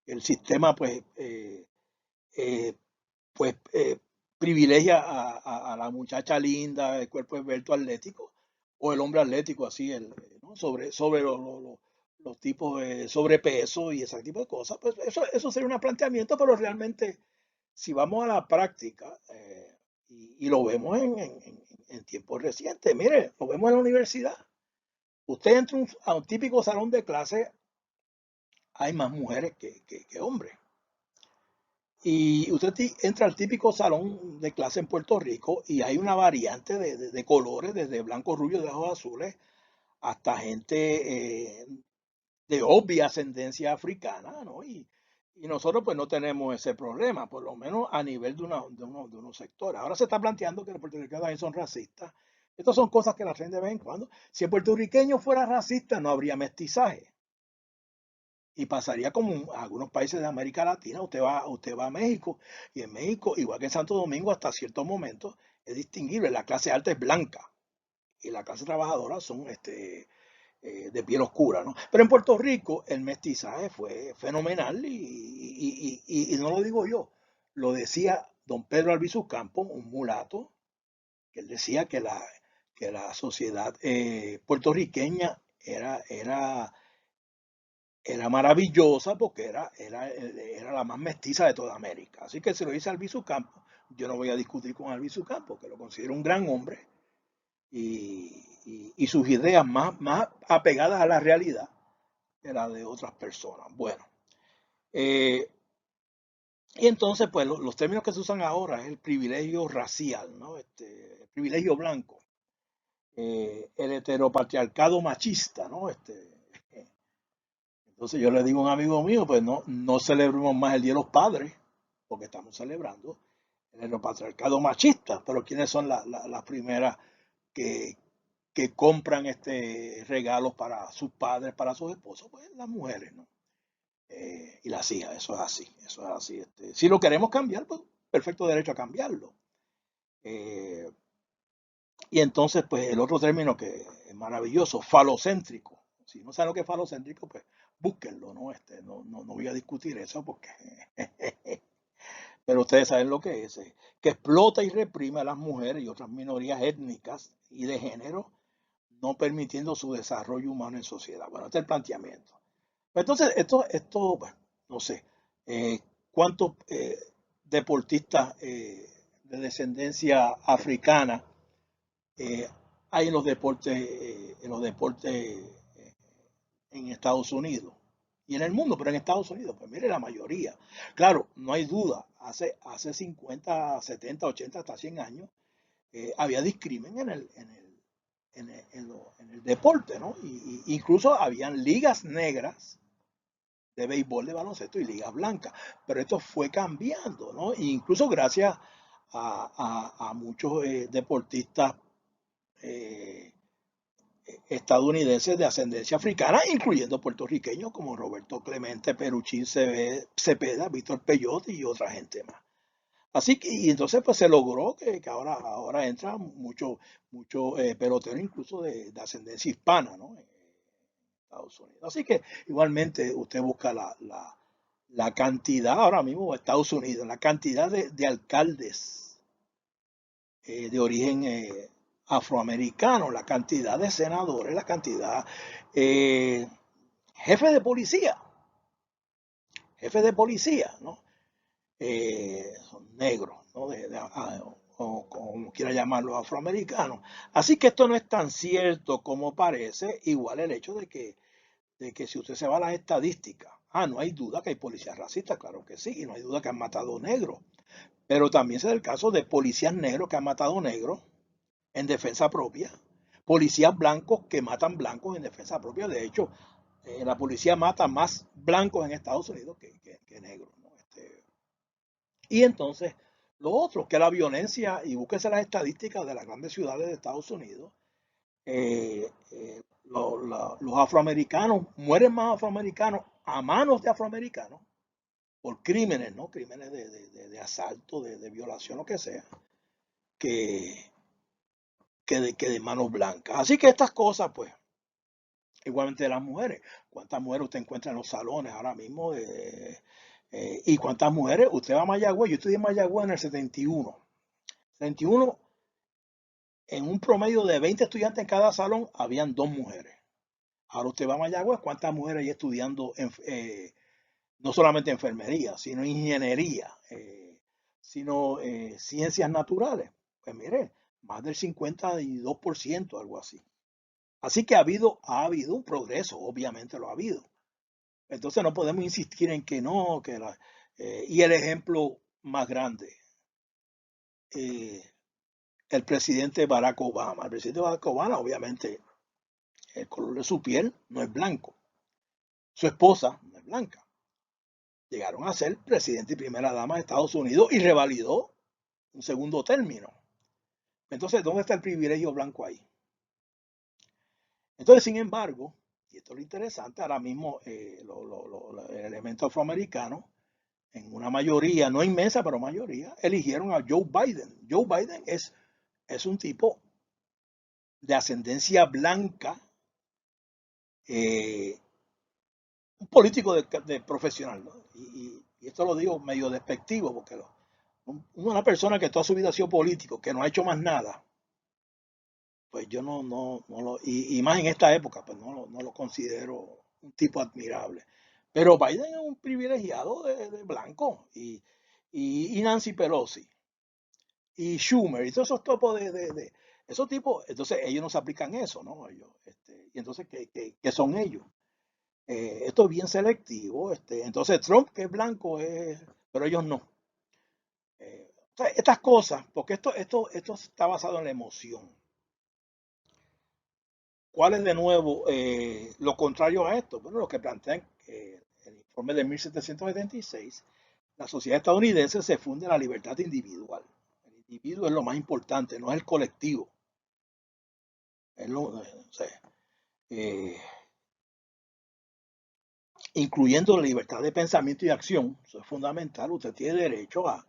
el sistema, eh, pues privilegia a la muchacha linda, el cuerpo esbelto atlético, o el hombre atlético, así, ¿no? sobre los tipos de sobrepeso y ese tipo de cosas. Pues eso sería un planteamiento, pero realmente, si vamos a la práctica, y lo vemos en tiempos recientes, mire, lo vemos en la universidad. Usted entra a un típico salón de clase, hay más mujeres que hombres. Y usted entra al típico salón de clase en Puerto Rico y hay una variante de colores, desde blanco, rubio, de ojos azules, hasta gente de obvia ascendencia africana, ¿no? Y nosotros pues no tenemos ese problema, por lo menos a nivel de unos sectores. Ahora se está planteando que los puertorriqueños también son racistas. Estas son cosas que la gente de vez en cuando. Si el puertorriqueño fuera racista, no habría mestizaje. Y pasaría como en algunos países de América Latina. Usted va a México, y en México, igual que en Santo Domingo, hasta ciertos momentos es distinguible. La clase alta es blanca y la clase trabajadora son de piel oscura, ¿no? Pero en Puerto Rico el mestizaje fue fenomenal y no lo digo yo, lo decía don Pedro Albizu Campos, un mulato, que él decía que la sociedad puertorriqueña era maravillosa porque era la más mestiza de toda América. Así que si lo dice Albizu Campos, yo no voy a discutir con Albizu Campos, que lo considero un gran hombre y sus ideas más apegadas a la realidad que las de otras personas. Bueno, eh, y entonces, pues los términos que se usan ahora es el privilegio racial, ¿no? El privilegio blanco. el heteropatriarcado machista, ¿no? Entonces yo le digo a un amigo mío, pues no celebremos más el Día de los Padres, porque estamos celebrando el heteropatriarcado machista, pero ¿quiénes son las primeras que, que compran regalos para sus padres, para sus esposos? Pues las mujeres, ¿no? Y las hijas, eso es así, eso es así. Si lo queremos cambiar, pues perfecto derecho a cambiarlo. Eh, y entonces, pues el otro término que es maravilloso, falocéntrico. Si no saben lo que es falocéntrico, pues búsquenlo, ¿no? No voy a discutir eso porque, pero ustedes saben lo que es, que explota y reprime a las mujeres y otras minorías étnicas y de género, no permitiendo su desarrollo humano en sociedad. Bueno, este es el planteamiento. Entonces, bueno, no sé, cuántos deportistas de descendencia africana eh, hay en los deportes en Estados Unidos y en el mundo, pero en Estados Unidos, pues mire la mayoría. Claro, no hay duda, hace 50, 70, 80, hasta 100 años había discrimen en el deporte, ¿no? Incluso habían ligas negras de béisbol, de baloncesto y ligas blancas, pero esto fue cambiando, ¿no? E incluso gracias a muchos deportistas eh, estadounidenses de ascendencia africana, incluyendo puertorriqueños como Roberto Clemente, Peruchín Cepeda, Víctor Peyote y otra gente más. Así que, y entonces pues se logró que ahora entra mucho pelotero incluso de ascendencia hispana, ¿no? En Estados Unidos. Así que igualmente usted busca la cantidad, ahora mismo en Estados Unidos, la cantidad de alcaldes de origen afroamericano, la cantidad de senadores, la cantidad eh, jefe de policía, jefe de policía, ¿no? Son negros, ¿no? O como quiera llamarlo, afroamericanos. Así que esto no es tan cierto como parece, igual el hecho de que si usted se va a las estadísticas, no hay duda que hay policías racistas, claro que sí, y no hay duda que han matado negros, pero también se da el caso de policías negros que han matado negros en defensa propia, policías blancos que matan blancos en defensa propia. De hecho, la policía mata más blancos en Estados Unidos que negros, ¿no? Y entonces, lo otro, que la violencia, y búsquese las estadísticas de las grandes ciudades de Estados Unidos, los afroamericanos, mueren más afroamericanos a manos de afroamericanos por crímenes, ¿no? Crímenes de asalto, de violación, lo que sea, que, que de manos blancas. Así que estas cosas, pues, igualmente de las mujeres. ¿Cuántas mujeres usted encuentra en los salones ahora mismo? Y cuántas mujeres, usted va a Mayagüez, yo estudié en Mayagüez en el 71. 71, en un promedio de 20 estudiantes en cada salón, habían 2 mujeres. Ahora usted va a Mayagüez, ¿cuántas mujeres hay estudiando no solamente enfermería, sino ingeniería, sino ciencias naturales? Pues mire, más del 52%, algo así. Así que ha habido un progreso, obviamente lo ha habido. Entonces no podemos insistir en que no, y el ejemplo más grande, eh, el presidente Barack Obama. El presidente Barack Obama, obviamente, el color de su piel no es blanco. Su esposa no es blanca. Llegaron a ser presidente y primera dama de Estados Unidos y revalidó un segundo término. Entonces, ¿dónde está el privilegio blanco ahí? Entonces, sin embargo, y esto es lo interesante, ahora mismo el elemento afroamericano, en una mayoría, no inmensa, pero mayoría, eligieron a Joe Biden. Joe Biden es un tipo de ascendencia blanca, eh, un político de profesional, ¿no? Y esto lo digo medio despectivo, porque una persona que toda su vida ha sido político, que no ha hecho más nada, pues yo no lo, y más en esta época, pues no lo considero un tipo admirable. Pero Biden es un privilegiado de blanco, y Nancy Pelosi, y Schumer, y todos esos topos esos tipos, entonces ellos no se aplican eso, ¿no? Y entonces, ¿qué son ellos? Esto es bien selectivo, entonces Trump, que es blanco, pero ellos no. O sea, estas cosas, porque esto está basado en la emoción. ¿Cuál es de nuevo lo contrario a esto? Bueno, lo que plantean el informe de 1776, la sociedad estadounidense se funda en la libertad individual. El individuo es lo más importante, no es el colectivo. O sea, eh, incluyendo la libertad de pensamiento y acción, eso es fundamental. Usted tiene derecho a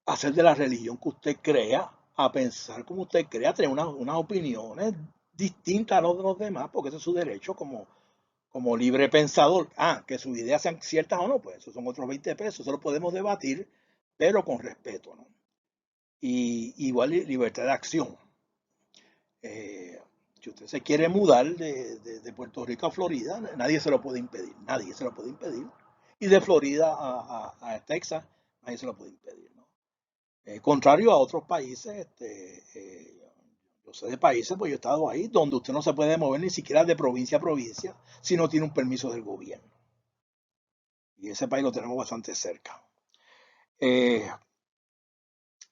hacer de la religión que usted crea, a pensar como usted crea, a tener unas opiniones distintas a las de los demás, porque ese es su derecho como libre pensador. Que sus ideas sean ciertas o no, pues esos son otros 20 pesos, eso lo podemos debatir, pero con respeto, ¿no? Y igual libertad de acción. Eh, si usted se quiere mudar de Puerto Rico a Florida, nadie se lo puede impedir, nadie se lo puede impedir. Y de Florida a Texas, nadie se lo puede impedir, ¿no? Contrario a otros países, yo sé de países, pues yo he estado ahí, donde usted no se puede mover ni siquiera de provincia a provincia si no tiene un permiso del gobierno. Y ese país lo tenemos bastante cerca. Eh,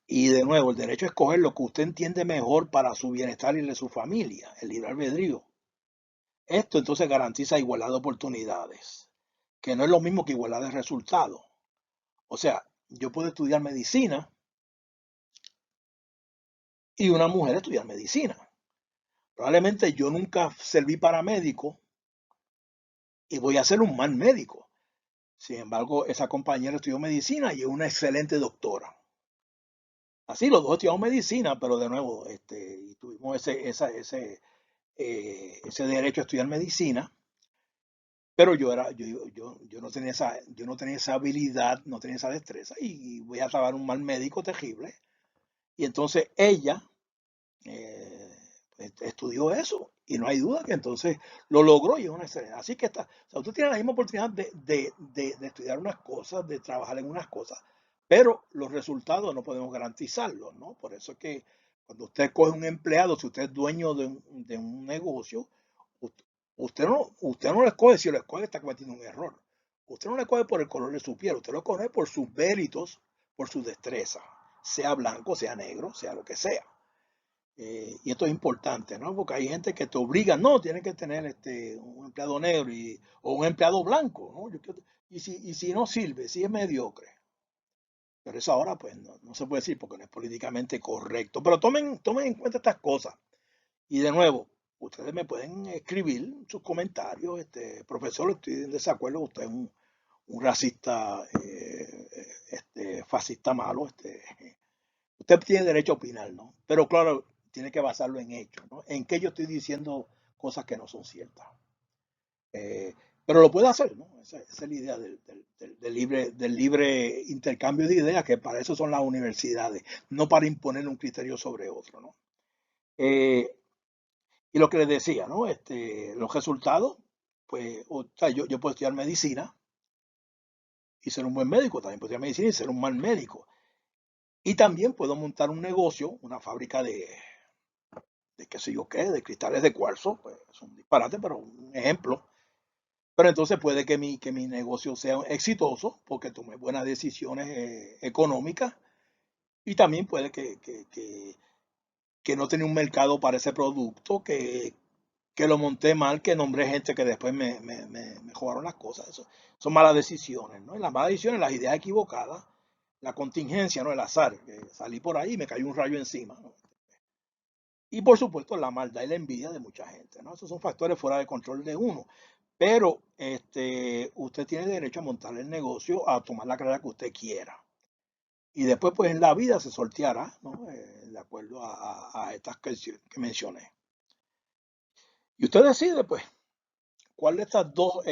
y de nuevo, el derecho a escoger lo que usted entiende mejor para su bienestar y el de su familia, el libre albedrío. Esto entonces garantiza igualdad de oportunidades, que no es lo mismo que igualdad de resultados. O sea, yo puedo estudiar medicina y una mujer estudiar medicina. Probablemente yo nunca serví para médico y voy a ser un mal médico. Sin embargo, esa compañera estudió medicina y es una excelente doctora. Así, los dos estudiamos medicina, pero de nuevo, y tuvimos ese derecho a estudiar medicina, pero yo no tenía esa habilidad, no tenía esa destreza, y voy a trabajar un mal médico terrible. Y entonces ella eh, estudió eso, y no hay duda que entonces lo logró y es una excelente. Así que o sea, usted tiene la misma oportunidad de estudiar unas cosas, de trabajar en unas cosas, pero los resultados no podemos garantizarlos, ¿no? Por eso es que cuando usted coge un empleado, si usted es dueño de un negocio, usted no lo escoge, si lo escoge está cometiendo un error. Usted no lo escoge por el color de su piel, usted lo escoge por sus méritos, por su destreza, sea blanco, sea negro, sea lo que sea. Y esto es importante, ¿no? Porque hay gente que te obliga, no, tienes que tener un empleado negro o un empleado blanco, ¿no? Y si no sirve, si es mediocre. Pero eso ahora, pues, no se puede decir porque no es políticamente correcto. Pero tomen en cuenta estas cosas. Y de nuevo, ustedes me pueden escribir sus comentarios. Profesor, estoy en desacuerdo, usted es un racista, fascista malo. Usted tiene derecho a opinar, ¿no? Pero claro, tiene que basarlo en hechos, ¿no? En que yo estoy diciendo cosas que no son ciertas. Eh, pero lo puede hacer, ¿no? Esa es la idea del libre intercambio de ideas, que para eso son las universidades, no para imponer un criterio sobre otro, ¿no? Eh, y lo que les decía, ¿no? Los resultados, pues, o sea, yo puedo estudiar medicina y ser un buen médico, también puedo estudiar medicina y ser un mal médico. Y también puedo montar un negocio, una fábrica de qué sé yo qué, de cristales de cuarzo, pues es un disparate, pero un ejemplo. Pero entonces puede que mi negocio sea exitoso porque tomé buenas decisiones económicas, y también puede que no tenía un mercado para ese producto, que lo monté mal, que nombré gente que después me jugaron las cosas. Eso son malas decisiones, ¿no? Y las malas decisiones, las ideas equivocadas, la contingencia, ¿no? El azar, que salí por ahí y me cayó un rayo encima, ¿no? Y por supuesto la maldad y la envidia de mucha gente, ¿no? Esos son factores fuera de control de uno. Pero usted tiene derecho a montar el negocio, a tomar la carrera que usted quiera. Y después, pues en la vida se sorteará, ¿no? De acuerdo a estas que mencioné. Y usted decide, pues, cuál de estas dos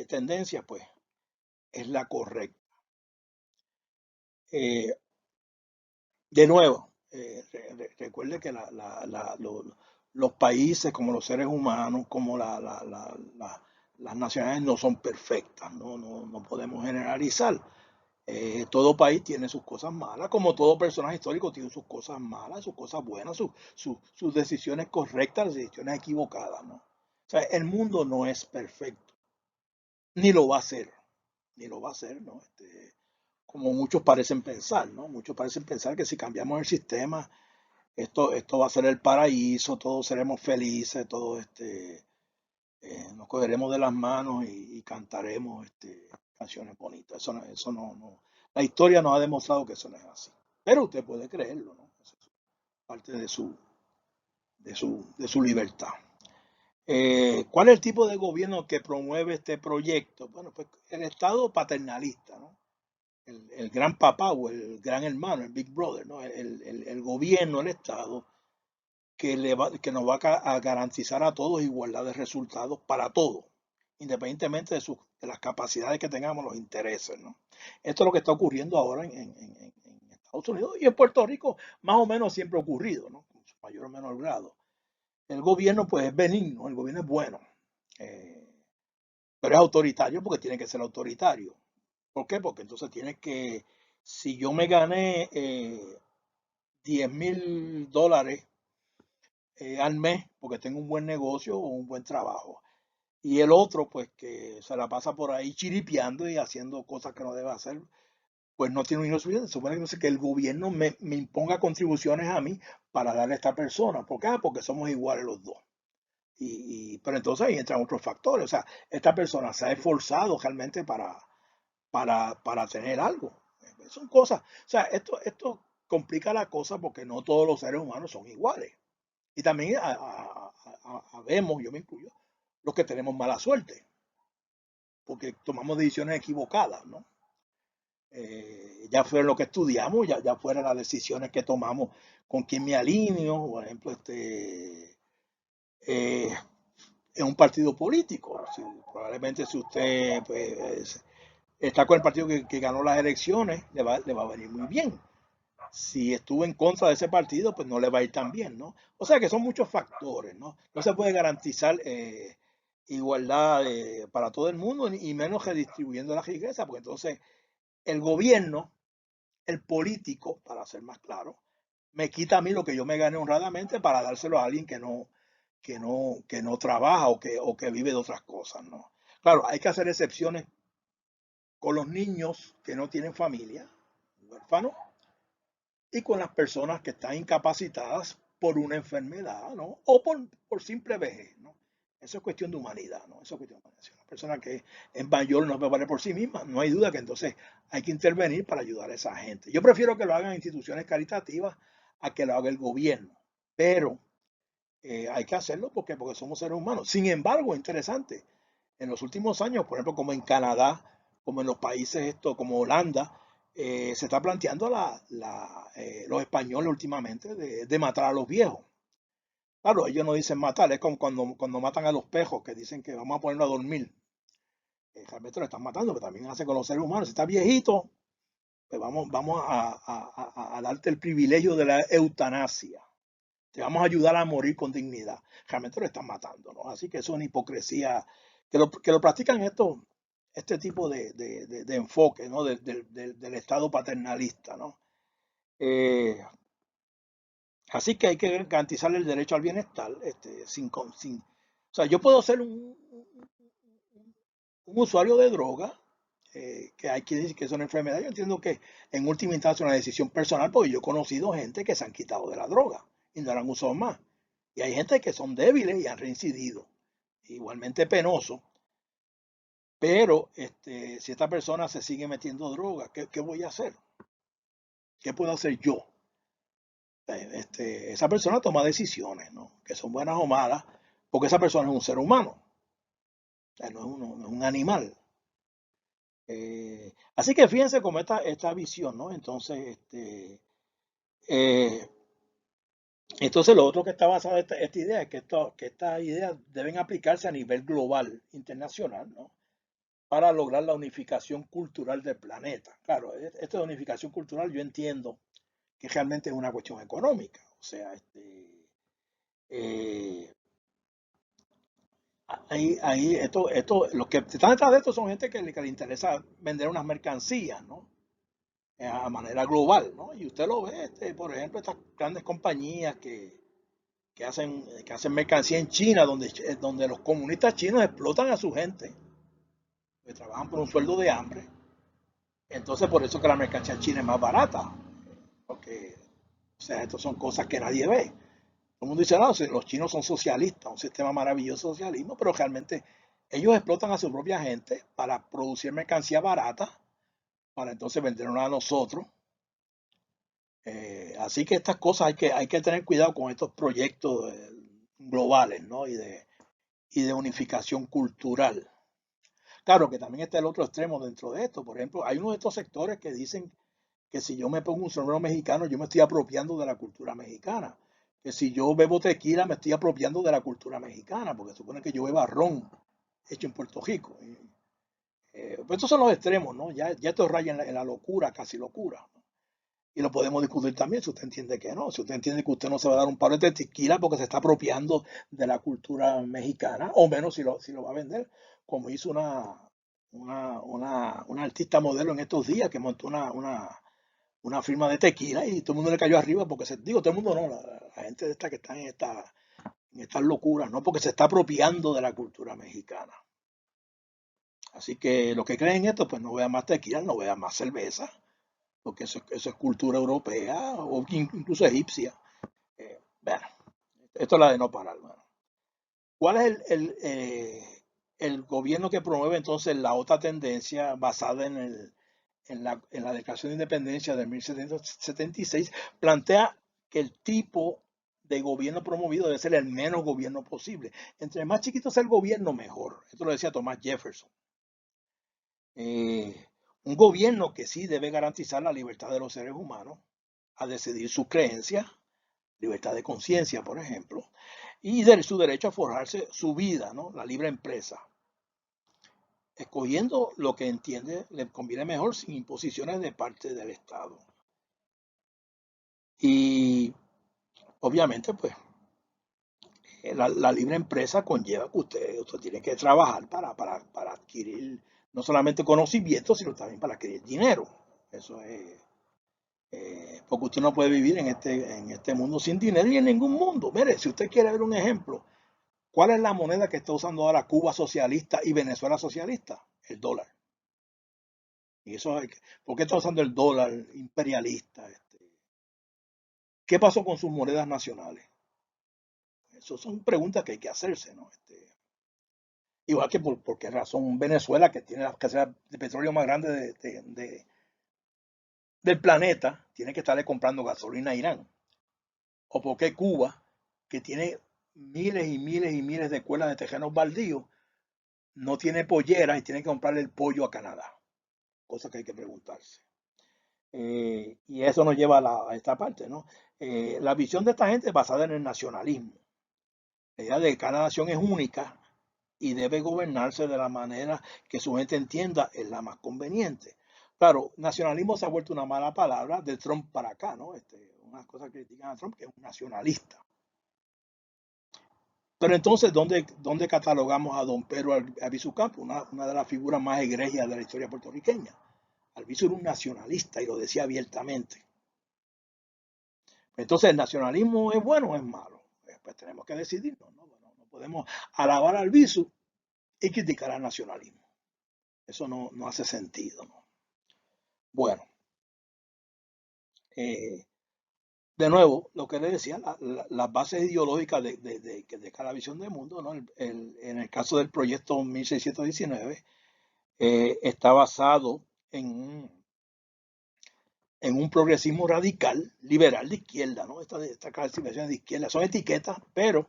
tendencias, pues, es la correcta. Eh, de nuevo, recuerde que los países, como los seres humanos, como las nacionalidades no son perfectas, no podemos generalizar. Todo país tiene sus cosas malas, como todo personaje histórico tiene sus cosas malas, sus cosas buenas, sus decisiones correctas, las decisiones equivocadas, ¿no? O sea, el mundo no es perfecto, ni lo va a ser, ni lo va a ser, ¿no? Como muchos parecen pensar, ¿no? Muchos parecen pensar que si cambiamos el sistema, esto va a ser el paraíso, todos seremos felices, todos nos cogeremos de las manos y cantaremos canciones bonitas. Eso no. La historia nos ha demostrado que eso no es así. Pero usted puede creerlo, ¿no? Eso es parte de su libertad. ¿Cuál es el tipo de gobierno que promueve este proyecto? Bueno, pues el Estado paternalista, ¿no? El gran papá o el gran hermano, el Big Brother, ¿no? El gobierno, el Estado, que nos va a garantizar a todos igualdad de resultados para todos, independientemente de las capacidades que tengamos, los intereses, ¿no? Esto es lo que está ocurriendo ahora en Estados Unidos y en Puerto Rico, más o menos siempre ha ocurrido, ¿no? Con mayor o menor grado. El gobierno, pues, es benigno, el gobierno es bueno, eh, pero es autoritario porque tiene que ser autoritario. ¿Por qué? Porque entonces tiene que, si yo me gané $10,000 al mes porque tengo un buen negocio o un buen trabajo, y el otro, pues, que se la pasa por ahí chiripeando y haciendo cosas que no debe hacer, pues no tiene un ingreso suficiente. Supone que, no sé, que el gobierno me imponga contribuciones a mí para darle a esta persona. ¿Por qué? Porque somos iguales los dos. Pero entonces ahí entran otros factores. O sea, esta persona se ha esforzado realmente para tener algo. Son cosas. O sea, esto complica la cosa porque no todos los seres humanos son iguales. Y también vemos, yo me incluyo, los que tenemos mala suerte, porque tomamos decisiones equivocadas, ¿no? Ya fuera lo que estudiamos, ya fuera las decisiones que tomamos, con quién me alineo, por ejemplo, en un partido político. Probablemente si usted, pues, está con el partido que ganó las elecciones, le va a venir muy bien. Si estuvo en contra de ese partido, pues no le va a ir tan bien, ¿no? O sea que son muchos factores, ¿no? No se puede garantizar igualdad para todo el mundo y menos redistribuyendo la riqueza, porque entonces el gobierno, el político, para ser más claro, me quita a mí lo que yo me gané honradamente para dárselo a alguien que no trabaja o que vive de otras cosas, ¿no? Claro, hay que hacer excepciones con los niños que no tienen familia, huérfanos, y con las personas que están incapacitadas por una enfermedad, ¿no? O por simple vejez, ¿no? Eso es cuestión de humanidad, ¿no? Eso es cuestión de humanidad. Si una persona que es mayor no puede valer por sí misma, no hay duda que entonces hay que intervenir para ayudar a esa gente. Yo prefiero que lo hagan instituciones caritativas a que lo haga el gobierno, pero hay que hacerlo porque somos seres humanos. Sin embargo, es interesante, en los últimos años, por ejemplo, como en Canadá, como en los países como Holanda, se está planteando los españoles últimamente de matar a los viejos. Claro, ellos no dicen matar, es como cuando matan a los pejos, que dicen que vamos a ponerlo a dormir. Realmente lo están matando, pero también hace con los seres humanos. Si está viejito, pues vamos a darte el privilegio de la eutanasia. Te vamos a ayudar a morir con dignidad. Realmente lo están matando, ¿no? Así que eso es una hipocresía que lo practican este tipo de enfoque, ¿no? Del Estado paternalista, ¿no? Eh, Así que hay que garantizar el derecho al bienestar, o sea, yo puedo ser un usuario de droga, que hay que decir que es una enfermedad. Yo entiendo que en última instancia es una decisión personal, porque yo he conocido gente que se han quitado de la droga y no la han usado más. Y hay gente que son débiles y han reincidido. Igualmente penoso. Pero si esta persona se sigue metiendo droga, ¿qué voy a hacer? ¿Qué puedo hacer yo? Esa persona toma decisiones, ¿no? Que son buenas o malas, porque esa persona es un ser humano, o sea, no es un animal. Así que fíjense cómo esta visión, ¿no? Eh, entonces lo otro que está basado en esta idea es que estas ideas deben aplicarse a nivel global, internacional, ¿no? Para lograr la unificación cultural del planeta. Claro, esta unificación cultural yo entiendo que realmente es una cuestión económica. O sea, eh, los que están detrás de esto son gente que le interesa vender unas mercancías, ¿no? A manera global, ¿no? Y usted lo ve, por ejemplo, estas grandes compañías que hacen mercancía en China, donde los comunistas chinos explotan a su gente, que trabajan por un sueldo de hambre. Entonces, por eso que la mercancía china es más barata, porque O sea, estas son cosas que nadie ve. Todo el mundo dice, no, los chinos son socialistas, un sistema maravilloso de socialismo, pero realmente ellos explotan a su propia gente para producir mercancía barata, para entonces vendernos a nosotros. Así que estas cosas hay que tener cuidado con estos proyectos globales, ¿no? Y de unificación cultural. Claro que también está el otro extremo dentro de esto. Por ejemplo, hay uno de estos sectores que dicen que si yo me pongo un sombrero mexicano, yo me estoy apropiando de la cultura mexicana. Que si yo bebo tequila, me estoy apropiando de la cultura mexicana, porque supone que yo beba ron hecho en Puerto Rico. Pues estos son los extremos, ¿no? Ya esto raya en la locura, casi locura. Y lo podemos discutir también si usted entiende que no. Si usted entiende que usted no se va a dar un palo de tequila porque se está apropiando de la cultura mexicana, o menos si lo va a vender, como hizo una artista modelo en estos días que montó una firma de tequila y todo el mundo le cayó arriba porque digo, todo el mundo no, la gente de esta que está en estas locuras, no porque se está apropiando de la cultura mexicana. Así que los que creen esto, pues no vean más tequila, no vean más cerveza, porque eso es cultura europea o incluso egipcia. Bueno, esto es la de no parar. Bueno. ¿Cuál es el gobierno que promueve entonces la otra tendencia basada en la Declaración de Independencia de 1776? Plantea que el tipo de gobierno promovido debe ser el menos gobierno posible. Entre más chiquito sea el gobierno, mejor. Esto lo decía Thomas Jefferson. Un gobierno que sí debe garantizar la libertad de los seres humanos a decidir sus creencias, libertad de conciencia, por ejemplo, y su derecho a forjarse su vida, ¿no? La libre empresa, escogiendo lo que entiende le conviene mejor sin imposiciones de parte del Estado. Y obviamente, pues, la libre empresa conlleva que usted tiene que trabajar para adquirir no solamente conocimiento, sino también para adquirir dinero. Eso es, porque usted no puede vivir en este mundo sin dinero y en ningún mundo. Mire, si usted quiere ver un ejemplo, ¿cuál es la moneda que está usando ahora Cuba socialista y Venezuela socialista? El dólar. Y eso es, ¿por qué está usando el dólar imperialista? ¿Qué pasó con sus monedas nacionales? Eso son preguntas que hay que hacerse, ¿no? Igual que por qué razón Venezuela, que tiene la escasez de petróleo más grande del planeta, tiene que estarle comprando gasolina a Irán. O por qué Cuba, que tiene miles y miles y miles de escuelas de terrenos baldíos, no tiene polleras y tiene que comprarle el pollo a Canadá. Cosa que hay que preguntarse. Y eso nos lleva a esta parte, ¿no? La visión de esta gente es basada en el nacionalismo. La idea de que cada nación es única y debe gobernarse de la manera que su gente entienda es la más conveniente. Claro, nacionalismo se ha vuelto una mala palabra de Trump para acá, ¿no? Unas cosas que critican a Trump, que es un nacionalista. Pero entonces, ¿dónde catalogamos a don Pedro Albizu Campos, una de las figuras más egregias de la historia puertorriqueña? Albizu era un nacionalista y lo decía abiertamente. Entonces, ¿el nacionalismo es bueno o es malo? Pues tenemos que decidirnos, ¿no? Bueno, no podemos alabar al Albizu y criticar al nacionalismo. Eso no hace sentido, ¿no? Bueno, eh, de nuevo, lo que le decía, las bases ideológicas de cada visión del mundo, ¿no? En el caso del proyecto 1619, está basado en un progresismo radical, liberal de izquierda, ¿no? Esta clasificación de izquierda son etiquetas, pero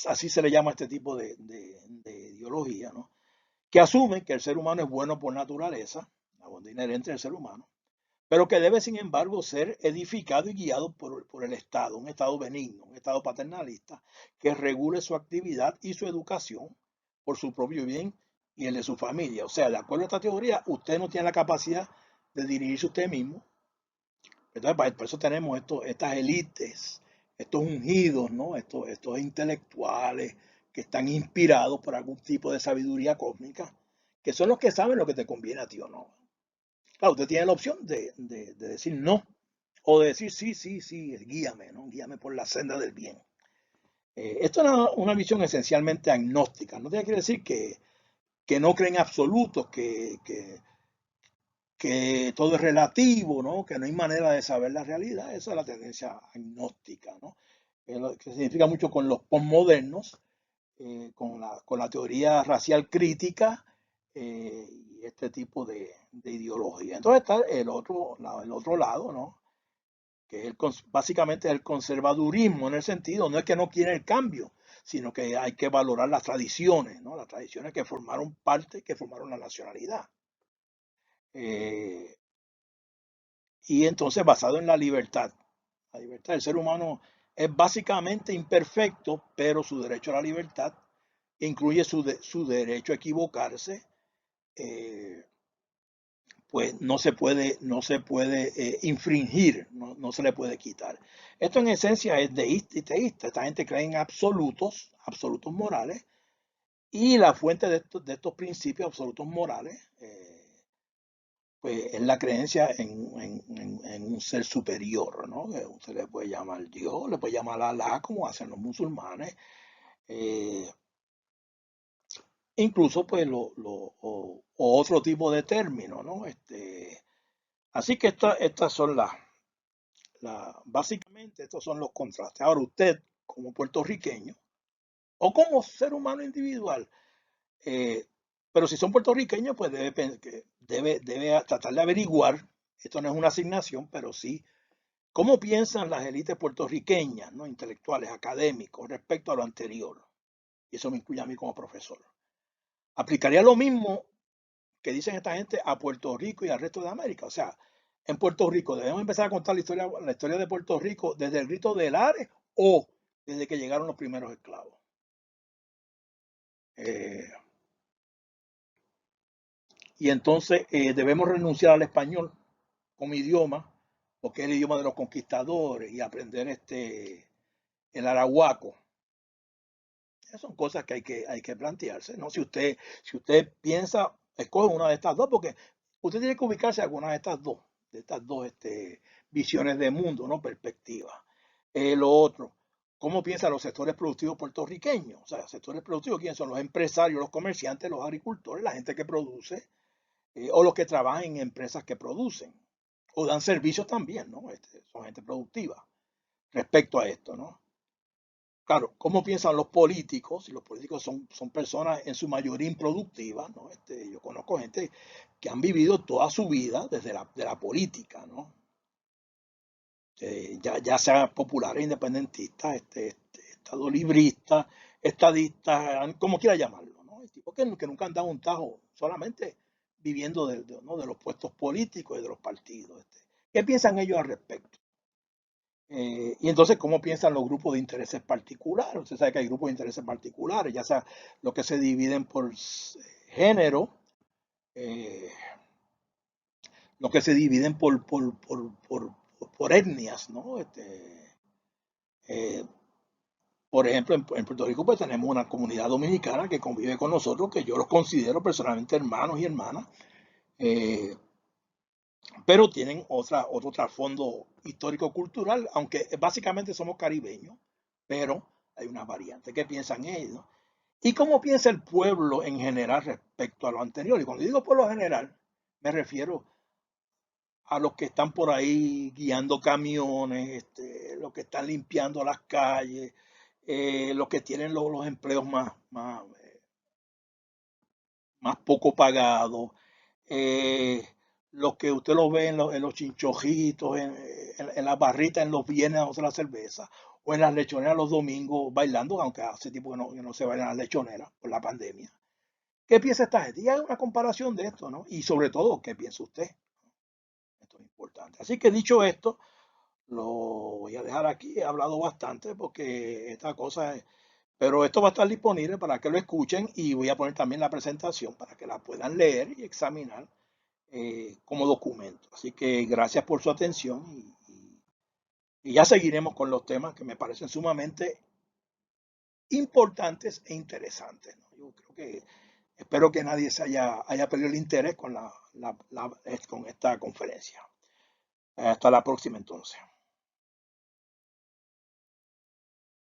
así se le llama a este tipo de ideología, ¿no? Que asume que el ser humano es bueno por naturaleza, la bondad inherente del ser humano, pero que debe, sin embargo, ser edificado y guiado por el Estado, un Estado benigno, un Estado paternalista, que regule su actividad y su educación por su propio bien y el de su familia. O sea, de acuerdo a esta teoría, usted no tiene la capacidad de dirigirse usted mismo. Entonces, por eso tenemos estas élites, estos ungidos, ¿no? Estos intelectuales que están inspirados por algún tipo de sabiduría cósmica, que son los que saben lo que te conviene a ti o no. Claro, usted tiene la opción de decir no, o de decir sí, sí, sí, guíame, ¿no? Guíame por la senda del bien. Esto es una visión esencialmente agnóstica. No tiene que decir que no creen absolutos, que todo es relativo, ¿no? Que no hay manera de saber la realidad. Esa es la tendencia agnóstica, ¿no? Que se significa mucho con los postmodernos, con la teoría racial crítica y este tipo de ideología. Entonces está el otro lado, ¿no? Que es básicamente el conservadurismo en el sentido, no es que no quiere el cambio, sino que hay que valorar las tradiciones, ¿no? Las tradiciones que formaron parte, que formaron la nacionalidad. Eh, y entonces basado en la libertad. La libertad del ser humano es básicamente imperfecto, pero su derecho a la libertad incluye su derecho a equivocarse, eh, pues no se puede infringir, no se le puede quitar. Esto en esencia es deísta y teísta. Esta gente cree en absolutos, absolutos morales, y la fuente de estos principios absolutos morales pues es la creencia en un ser superior, ¿no? Que se le puede llamar Dios, le puede llamar Alá, como hacen los musulmanes. eh, Incluso pues o otro tipo de término, ¿no? Así que estas son básicamente estos son los contrastes. Ahora usted, como puertorriqueño, o como ser humano individual, eh, pero si son puertorriqueños, pues debe tratar de averiguar, esto no es una asignación, pero sí, cómo piensan las élites puertorriqueñas, ¿no? Intelectuales, académicos, respecto a lo anterior. Y eso me incluye a mí como profesor. Aplicaría lo mismo que dicen esta gente a Puerto Rico y al resto de América. O sea, en Puerto Rico debemos empezar a contar la historia de Puerto Rico desde el grito de Lares o desde que llegaron los primeros esclavos. Eh, y entonces debemos renunciar al español como idioma, porque es el idioma de los conquistadores, y aprender el arahuaco. Esas son cosas que hay que plantearse, ¿no? Si usted piensa, escoge una de estas dos, porque usted tiene que ubicarse en alguna de estas dos visiones de mundo, ¿no? Perspectivas. Lo otro, ¿cómo piensan los sectores productivos puertorriqueños? O sea, sectores productivos, ¿quiénes son? Los empresarios, los comerciantes, los agricultores, la gente que produce, o los que trabajan en empresas que producen, o dan servicios también, ¿no? Son gente productiva respecto a esto, ¿no? Claro, ¿cómo piensan los políticos? Y los políticos son personas en su mayoría improductivas, ¿no? Yo conozco gente que han vivido toda su vida desde de la política, ¿no? Ya sea popular e independentista, estado librista, estadista, como quiera llamarlo, ¿no? El tipo que nunca han dado un tajo, solamente viviendo ¿no? de los puestos políticos y de los partidos. ¿Qué piensan ellos al respecto? Y entonces, ¿cómo piensan los grupos de intereses particulares? Usted sabe que hay grupos de intereses particulares, ya sea los que se dividen por género, eh, los que se dividen por etnias, ¿no? Eh, por ejemplo, en Puerto Rico pues tenemos una comunidad dominicana que convive con nosotros, que yo los considero personalmente hermanos y hermanas, eh, pero tienen otro trasfondo histórico-cultural, aunque básicamente somos caribeños, pero hay una variante. ¿Qué piensan ellos? ¿Y cómo piensa el pueblo en general respecto a lo anterior? Y cuando digo pueblo general, me refiero a los que están por ahí guiando camiones, los que están limpiando las calles, los que tienen los empleos más poco pagados, eh, los que usted los ve en los chinchojitos, en las barritas, en los viernes a la cerveza, o en las lechoneras los domingos bailando, aunque hace tiempo que no se bailan las lechoneras por la pandemia. ¿Qué piensa esta gente? Y hay una comparación de esto, ¿no? Y sobre todo, ¿qué piensa usted? Esto es importante. Así que dicho esto, lo voy a dejar aquí. He hablado bastante porque esta cosa es... Pero esto va a estar disponible para que lo escuchen y voy a poner también la presentación para que la puedan leer y examinar como documento. Así que gracias por su atención y ya seguiremos con los temas que me parecen sumamente importantes e interesantes, ¿no? Yo creo que espero que nadie haya perdido el interés con esta conferencia. Hasta la próxima entonces.